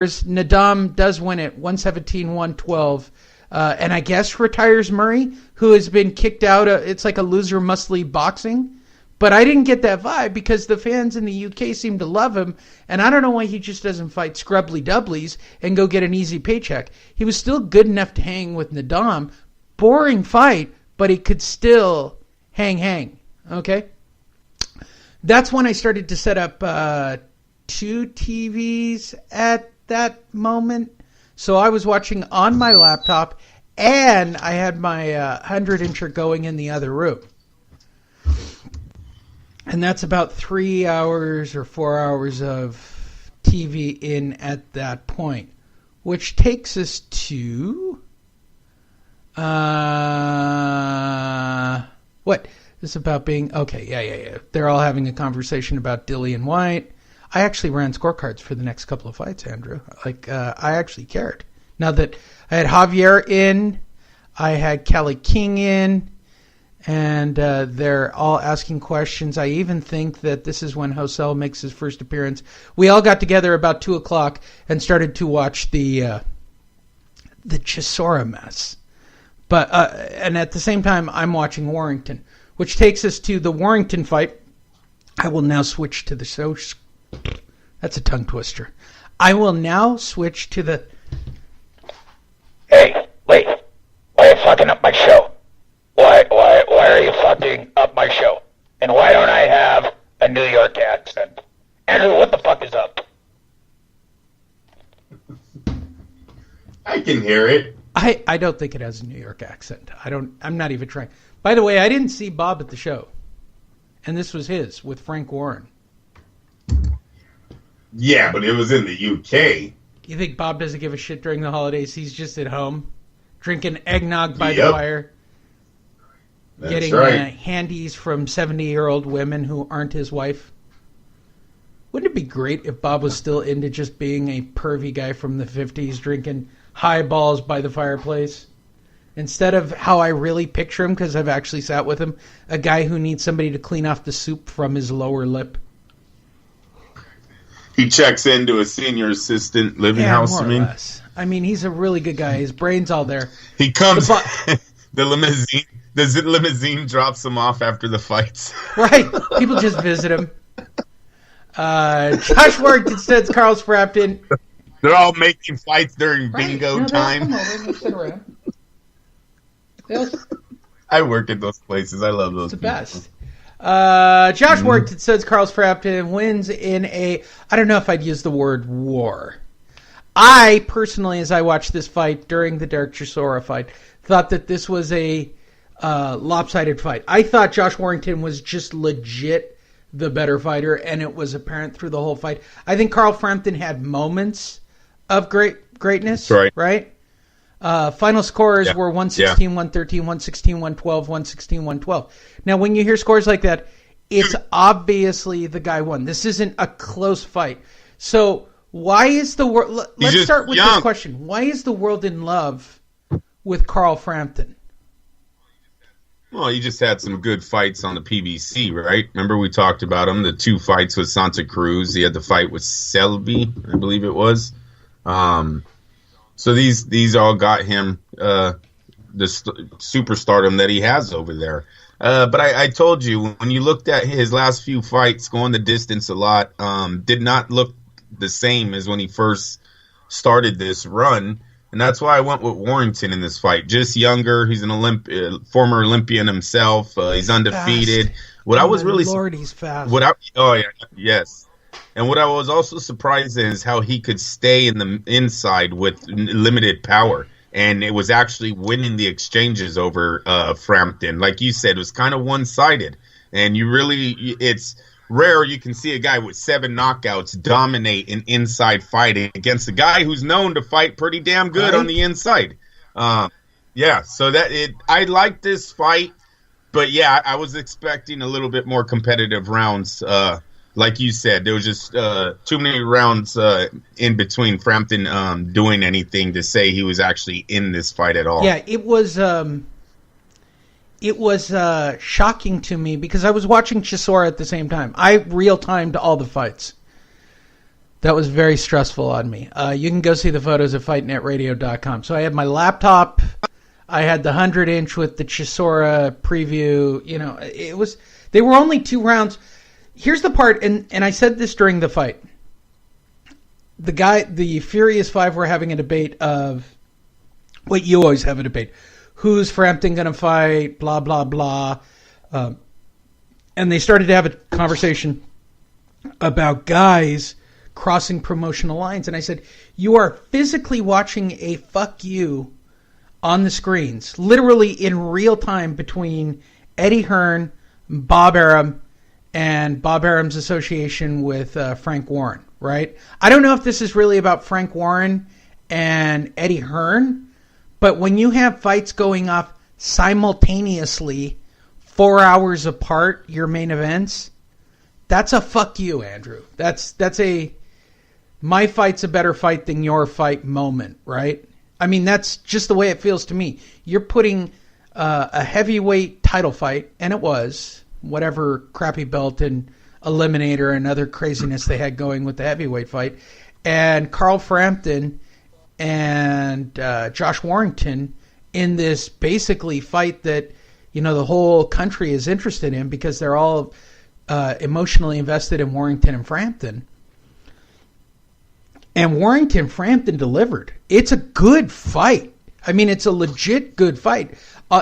Nadam does win it 117-112. And I guess retires Murray, who has been kicked out. It's like a loser must leave boxing. But I didn't get that vibe because the fans in the UK seem to love him. And I don't know why he just doesn't fight scrubbly doublies and go get an easy paycheck. He was still good enough to hang with Nadam. Boring fight, but he could still hang. Okay? That's when I started to set up 2 TVs at that moment. So I was watching on my laptop, and I had my 100-incher going in the other room. And that's about 3 hours or 4 hours of TV in at that point, which takes us to what? This is about being okay. Yeah. They're all having a conversation about Dillian Whyte. I actually ran scorecards for the next couple of fights, Andrew. I actually cared. Now that I had Javier in, I had Kelly King in, and they're all asking questions. I even think that this is when Josel makes his first appearance. We all got together about 2 o'clock and started to watch the Chisora mess. But and at the same time, I'm watching Warrington, which takes us to the Warrington fight. I will now switch to the show. That's a tongue twister. I will now switch to the... Hey, wait. Why are you fucking up my show? Why are you fucking up my show? And why don't I have a New York accent? Andrew, what the fuck is up? I can hear it. I don't think it has a New York accent. I'm not even trying. By the way, I didn't see Bob at the show. And this was his with Frank Warren. Yeah, but it was in the UK. You think Bob doesn't give a shit during the holidays? He's just at home, drinking eggnog by the fire, getting handies from 70-year-old women who aren't his wife. Wouldn't it be great if Bob was still into just being a pervy guy from the 50s, drinking highballs by the fireplace? Instead of how I really picture him, because I've actually sat with him, a guy who needs somebody to clean off the soup from his lower lip. He checks into a senior assistant living house, more or less. I mean, he's a really good guy. His brain's all there. He comes, the limousine drops him off after the fights. Right. People just visit him. Josh Warrington says Carl's Frampton. They're all making fights during bingo time. They sit around. I work at those places. I love those. It's the best. Josh Warrington says Carl's Frampton wins in a, I don't know if I'd use the word war. I personally, as I watched this fight during the Dereck Chisora fight, thought that this was a lopsided fight. I thought Josh Warrington was just legit the better fighter, and it was apparent through the whole fight. I think Carl Frampton had moments of greatness, right? Final scores were 116, 113, 116, 112, 116, 112. Now, when you hear scores like that, it's obviously the guy won. This isn't a close fight. So why is the world... Let's start with this question. Why is the world in love with Carl Frampton? Well, he just had some good fights on the PBC, right? Remember we talked about him, the 2 fights with Santa Cruz. He had the fight with Selby, I believe it was. So these all got him the superstardom that he has over there. But I told you, when you looked at his last few fights, going the distance a lot, did not look the same as when he first started this run. And that's why I went with Warrington in this fight. Just younger. He's an former Olympian himself. He's undefeated. He's fast. Yes. And what I was also surprised in is how he could stay in the inside with limited power. And it was actually winning the exchanges over Frampton. Like you said, it was kind of one-sided. And it's rare you can see a guy with 7 knockouts dominate an inside fight against a guy who's known to fight pretty damn good on the inside. I liked this fight. But, yeah, I was expecting a little bit more competitive rounds. Like you said, there was just too many rounds in between Frampton doing anything to say he was actually in this fight at all. Yeah, it was shocking to me because I was watching Chisora at the same time. I real-timed all the fights. That was very stressful on me. You can go see the photos at fightnetradio.com. So I had my laptop. I had the 100-inch with the Chisora preview. You know, they were only 2 rounds. Here's the part, and I said this during the fight. The Furious Five were having a debate of what you always have a debate. Who's Frampton going to fight? Blah, blah, blah. And they started to have a conversation about guys crossing promotional lines. And I said, you are physically watching a fuck you on the screens, literally in real time between Eddie Hearn, Bob Arum, and Bob Arum's association with Frank Warren, right? I don't know if this is really about Frank Warren and Eddie Hearn, but when you have fights going off simultaneously 4 hours apart, your main events, that's a fuck you, Andrew. That's a my fight's a better fight than your fight moment, right? I mean, that's just the way it feels to me. You're putting a heavyweight title fight, and it was whatever crappy belt and eliminator and other craziness they had going with the heavyweight fight, and Carl Frampton and Josh Warrington in this basically fight that, you know, the whole country is interested in because they're all emotionally invested in Warrington and Frampton. And Warrington-Frampton delivered. It's a good fight. I mean, it's a legit good fight.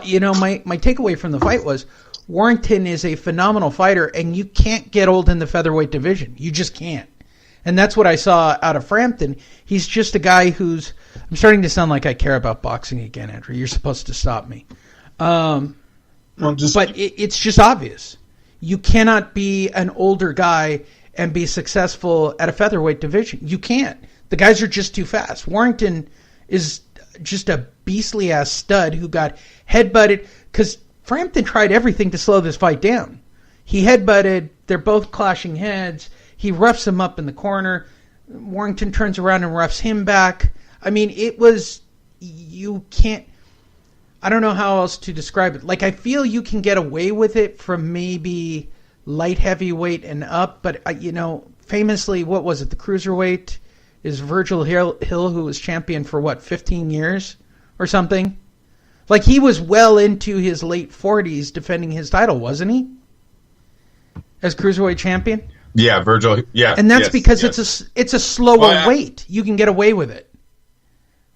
You know, my takeaway from the fight was Warrington is a phenomenal fighter, and you can't get old in the featherweight division. You just can't. And that's what I saw out of Frampton. He's just a guy who's... I'm starting to sound like I care about boxing again, Andrew. You're supposed to stop me. But it's just obvious. You cannot be an older guy and be successful at a featherweight division. You can't. The guys are just too fast. Warrington is just a beastly-ass stud who got headbutted because Frampton tried everything to slow this fight down. He headbutted. They're both clashing heads. He roughs him up in the corner. Warrington turns around and roughs him back. I mean, it was... You can't... I don't know how else to describe it. Like, I feel you can get away with it from maybe light heavyweight and up, but, you know, famously, what was it? The cruiserweight is Breazeale Hill, who was champion for, 15 years or something? Like, he was well into his late 40s defending his title, wasn't he? As cruiserweight champion? Yeah, Virgil. Yeah. And that's because it's a slower weight. You can get away with it.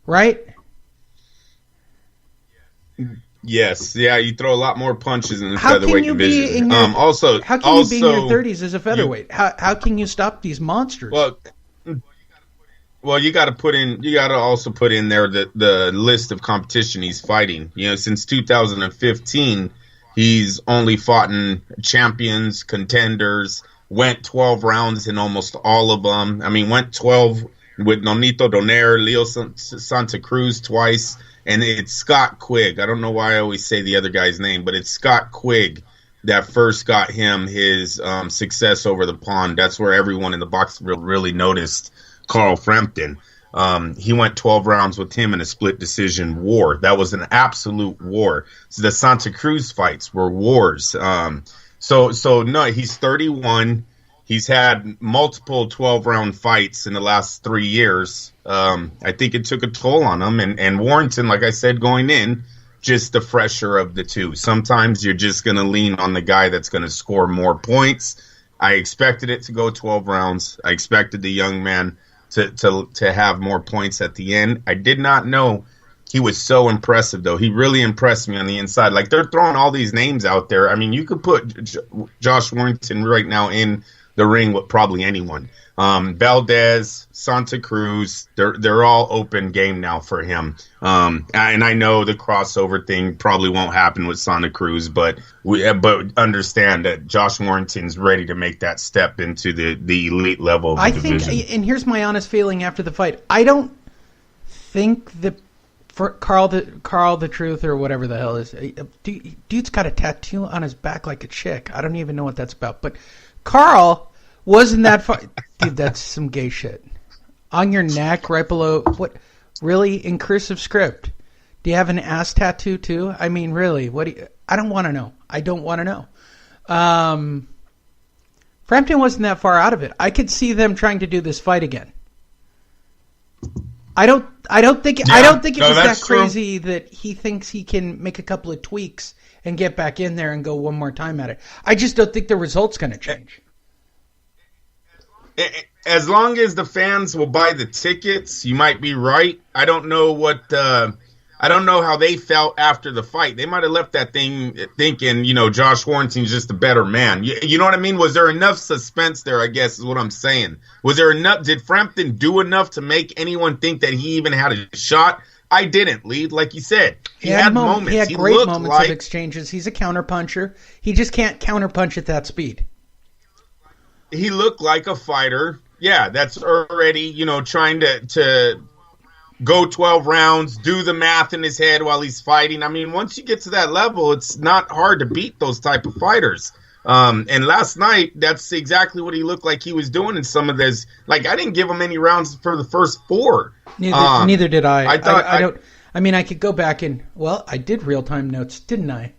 Right? Yes, yeah, you throw a lot more punches in the featherweight division. How can you be in your 30s as a featherweight? How can you stop these monsters? Well, you got to also put in there the list of competition he's fighting. You know, since 2015, he's only fought in champions, contenders, went 12 rounds in almost all of them. I mean, went 12 with Nonito Donaire, Leo Santa Cruz twice. And it's Scott Quigg. I don't know why I always say the other guy's name, but it's Scott Quigg that first got him his success over the pond. That's where everyone in the box really noticed Carl Frampton. He went 12 rounds with him in a split decision war. That was an absolute war. So the Santa Cruz fights were wars. So no, he's 31. He's had multiple 12-round fights in the last 3 years. I think it took a toll on him. And Warrington, like I said, going in, just the fresher of the two. Sometimes you're just going to lean on the guy that's going to score more points. I expected it to go 12 rounds. I expected the young man to have more points at the end. I did not know he was so impressive, though. He really impressed me on the inside. Like, they're throwing all these names out there. I mean, you could put Josh Warrington right now in the ring with probably anyone. Valdez, Santa Cruz, they're all open game now for him. And I know the crossover thing probably won't happen with Santa Cruz, but understand that Josh Warrington's ready to make that step into the elite level of the division. Think, and here's my honest feeling after the fight, I don't think that for Carl the Truth or whatever the hell is, dude's got a tattoo on his back like a chick. I don't even know what that's about, but Carl wasn't that far. Dude, that's some gay shit. On your neck, right below. What? Really? In cursive script. Do you have an ass tattoo too? I mean, really? What? I don't want to know. I don't want to know. Frampton wasn't that far out of it. I could see them trying to do this fight again. I don't think it was that crazy that he thinks he can make a couple of tweaks and get back in there and go one more time at it. I just don't think the result's going to change. As long as the fans will buy the tickets, you might be right. I don't know how they felt after the fight. They might have left that thing thinking, Josh Warrington's just a better man. You know what I mean? Was there enough suspense there, I guess, is what I'm saying. Was there enough? Did Frampton do enough to make anyone think that he even had a shot? I didn't, Lee. Like you said, he had moments. He had great moments of exchanges. He's a counterpuncher. He just can't counterpunch at that speed. He looked like a fighter. Yeah, that's already, trying to go 12 rounds, do the math in his head while he's fighting. I mean, once you get to that level, it's not hard to beat those type of fighters. And last night, that's exactly what he looked like he was doing in some of this. Like, I didn't give him any rounds for the first 4. Neither did I. I could go back and, I did real-time notes, didn't I?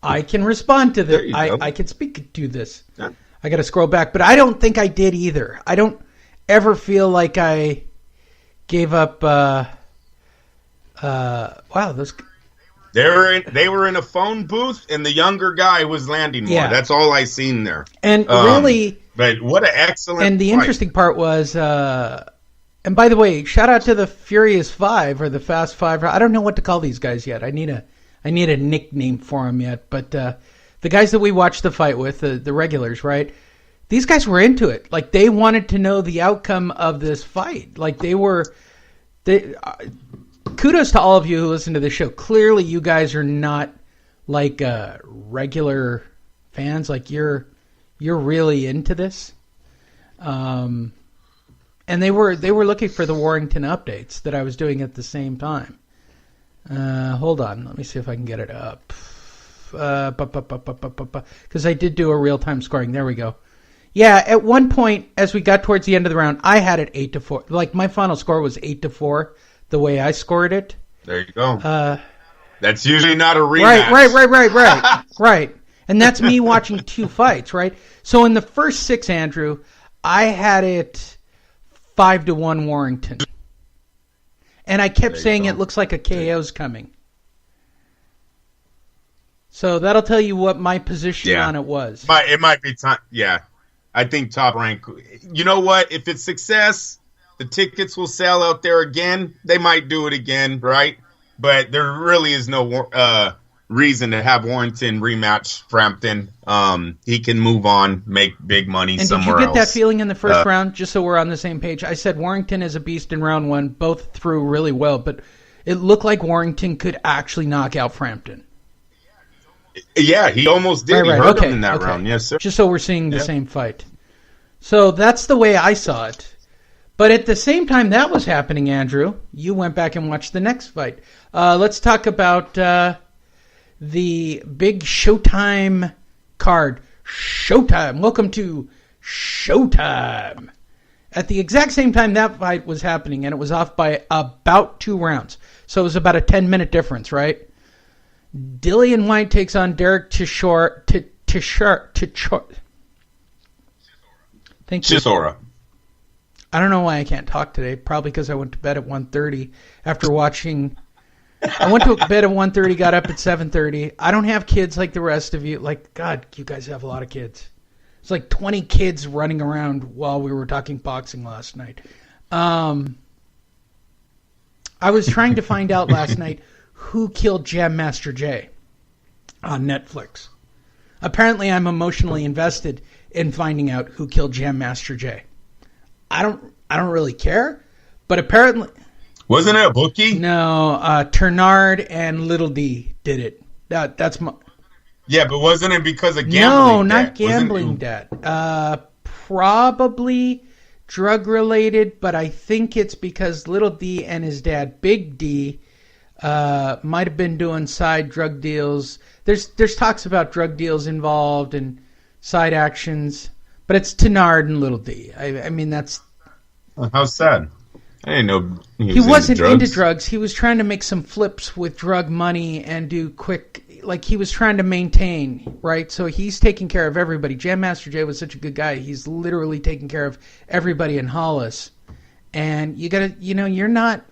I can respond to this. I can speak to this. Yeah. I got to scroll back, but I don't think I did either. I don't ever feel like I gave up. Those. They were in a phone booth, and the younger guy was landing more. Yeah. That's all I seen there. And really, but what an excellent. And the fight. Interesting part was, and by the way, shout out to the Furious Five or the Fast Five. I don't know what to call these guys yet. I need a nickname for them yet, but. The guys that we watched the fight with, the regulars, right? These guys were into it. Like, they wanted to know the outcome of this fight. Like, kudos to all of you who listen to the show. Clearly, you guys are not like regular fans. Like, you're really into this. And they were looking for the Warrington updates that I was doing at the same time. Hold on, let me see if I can get it up. Because I did do a real-time scoring. There we go. Yeah, at one point, as we got towards the end of the round, I had it 8-4. Like, my final score was 8-4, the way I scored it. There you go. That's usually not a rematch. Right. And that's me watching 2 fights, right? So in the first 6, Andrew, I had it 5-1 Warrington. And I kept saying it looks like a KO's coming. So that'll tell you what my position on it was. It might be time. Yeah. I think top rank. You know what? If it's success, the tickets will sell out there again. They might do it again, right? But there really is no reason to have Warrington rematch Frampton. He can move on, make big money somewhere else. Did you get that feeling in the first round, just so we're on the same page? I said Warrington is a beast in round 1. Both threw really well, but it looked like Warrington could actually knock out Frampton. Yeah, he almost did. He hurt him in that round. Yes, sir. Just so we're seeing the same fight. So that's the way I saw it. But at the same time that was happening, Andrew, you went back and watched the next fight. Let's talk about the big Showtime card. Showtime. Welcome to Showtime. At the exact same time that fight was happening, and it was off by about 2 rounds. So it was about a 10-minute difference, right? Dillian Whyte takes on Dereck Chisora. Thank you. Chisora. I don't know why I can't talk today. Probably because I went to bed at 1:30 after watching. I went to bed at 1:30, got up at 7:30. I don't have kids like the rest of you. Like, God, you guys have a lot of kids. It's like 20 kids running around while we were talking boxing last night. I was trying to find out last night who killed Jam Master Jay on Netflix. Apparently, I'm emotionally invested in finding out who killed Jam Master Jay. I don't really care, but apparently, wasn't it a bookie? No, Ternard and Little D did it. That's my. Yeah, but wasn't it because of gambling? No, not gambling debt. Probably drug related, but I think it's because Little D and his dad, Big D, might have been doing side drug deals. There's talks about drug deals involved and side actions, but it's Ternard and Little D. I mean, that's... How sad. I didn't know he wasn't into drugs. He was trying to make some flips with drug money and do quick... like he was trying to maintain, right? So he's taking care of everybody. Jam Master Jay was such a good guy. He's literally taking care of everybody in Hollis. And you gotta, you're not